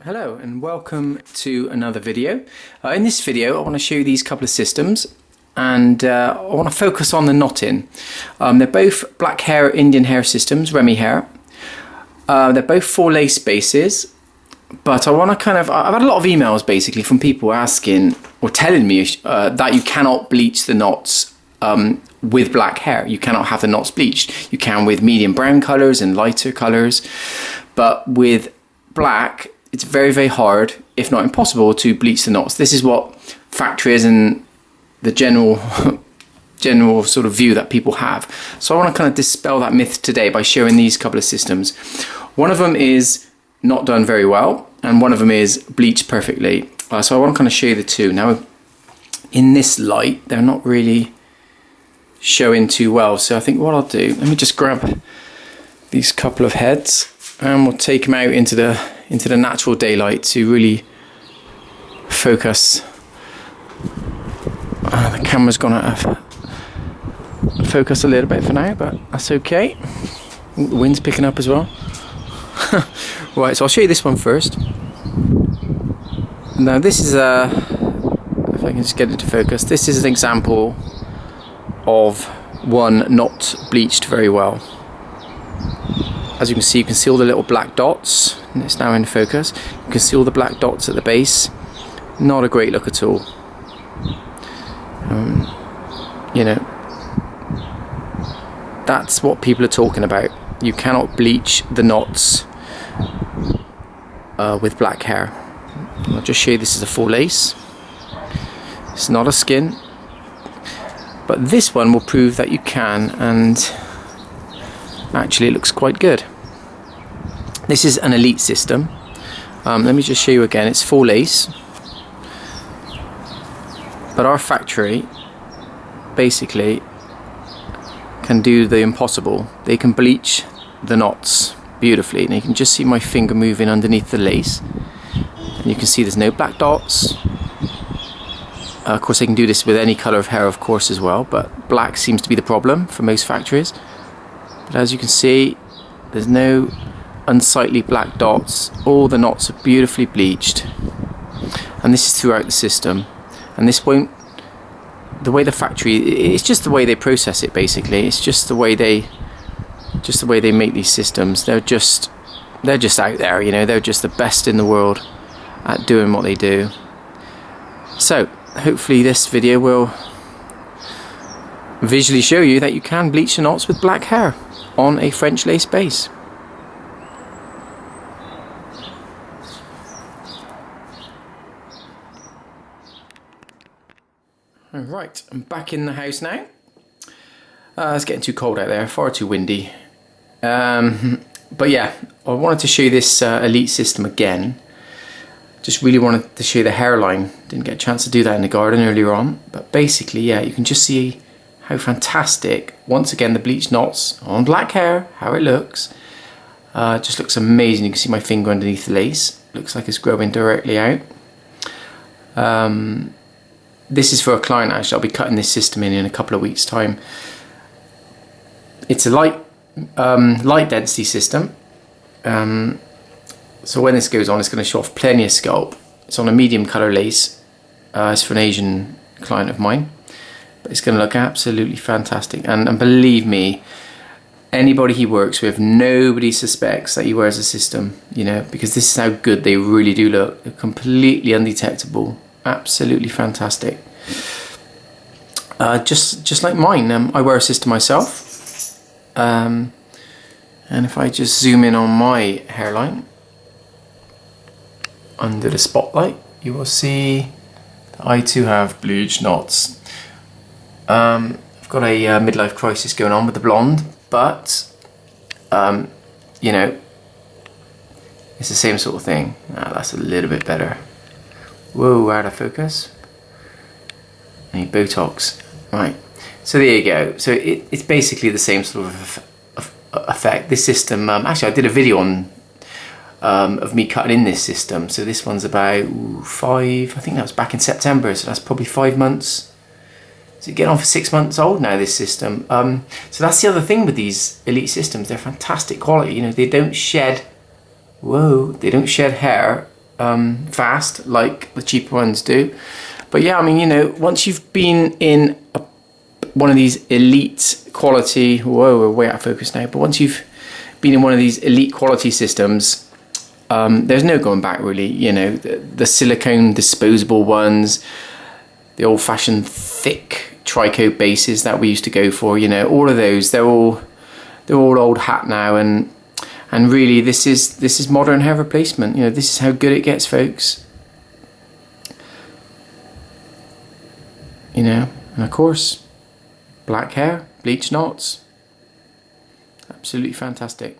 Hello and welcome to another video. In this video I want to show you these couple of systems and I want to focus on the knotting. They're both black hair Indian hair systems, Remy hair. They're both 4 lace bases, but I want to I've had a lot of emails basically from people asking or telling me that you cannot bleach the knots with black hair. You cannot have the knots bleached. You can with medium brown colours and lighter colours, but with black it's very, very hard, if not impossible, to bleach the knots. This is what factories and the general sort of view that people have. So I want to kind of dispel that myth today by showing these couple of systems. One of them is not done very well, and one of them is bleached perfectly. So I want to kind of show you the two. Now, in this light, they're not really showing too well. So I think what I'll do, let me just grab these couple of heads and we'll take them out into the natural daylight to really focus. The camera's gonna focus a little bit for now, but that's okay. Ooh, the wind's picking up as well. Right, so I'll show you this one first. Now this is if I can just get it to focus, this is an example of one not bleached very well. As you can see all the little black dots, and it's now in focus. You can see all the black dots at the base. Not a great look at all. You know, that's what people are talking about. You cannot bleach the knots with black hair. I'll just show you this is a full lace. It's not a skin, but this one will prove that you can, and actually it looks quite good. This is an elite system. Let me just show you again. It's full lace, but our factory basically can do the impossible. They can bleach the knots beautifully, and you can just see my finger moving underneath the lace, and you can see there's no black dots. Of course they can do this with any colour of hair of course as well, but black seems to be the problem for most factories. But as you can see, there's no unsightly black dots. All the knots are beautifully bleached, and this is throughout the system. And this won't, the way the factory, it's just the way they process it basically. It's just the way they make these systems. They're just out there, you know. They're just the best in the world at doing what they do. So hopefully this video will visually show you that you can bleach the knots with black hair on a French lace base. Alright, I'm back in the house now. It's getting too cold out there, far too windy. But yeah, I wanted to show you this elite system again. Just really wanted to show you the hairline. Didn't get a chance to do that in the garden earlier on. But basically, yeah, you can just see how fantastic, once again, the bleached knots on black hair, how it looks. Just looks amazing. You can see my finger underneath the lace. Looks like it's growing directly out. This is for a client actually. I'll be cutting this system in a couple of weeks' time. It's a light density system. So when this goes on, it's going to show off plenty of scalp. It's on a medium colour lace. It's for an Asian client of mine. It's going to look absolutely fantastic, and believe me, anybody he works with, nobody suspects that he wears a system, you know, because this is how good they really do look. They're completely undetectable, absolutely fantastic. Just like mine, I wear a system myself, and if I just zoom in on my hairline under the spotlight, you will see that I too have bleached knots. I've got a midlife crisis going on with the blonde, but you know, it's the same sort of thing. That's a little bit better. Whoa, out of focus. I need Botox. Right, so there you go. So it's basically the same sort of effect. This system, actually I did a video on of me cutting in this system. So this one's about 5, I think that was back in September, so that's probably 5 months. So getting on for 6 months old now, this system. So that's the other thing with these elite systems. They're fantastic quality. You know, they don't shed, they don't shed hair fast like the cheaper ones do. But yeah, I mean, you know, once you've been in one of these elite quality, whoa, we're way out of focus now, but once you've been in one of these elite quality systems, there's no going back really. You know, the silicone disposable ones, the old-fashioned thick trico bases that we used to go for, you know, all of those, they're all old hat now, and really this is modern hair replacement. You know, this is how good it gets, folks. You know, and of course, black hair, bleach knots, absolutely fantastic.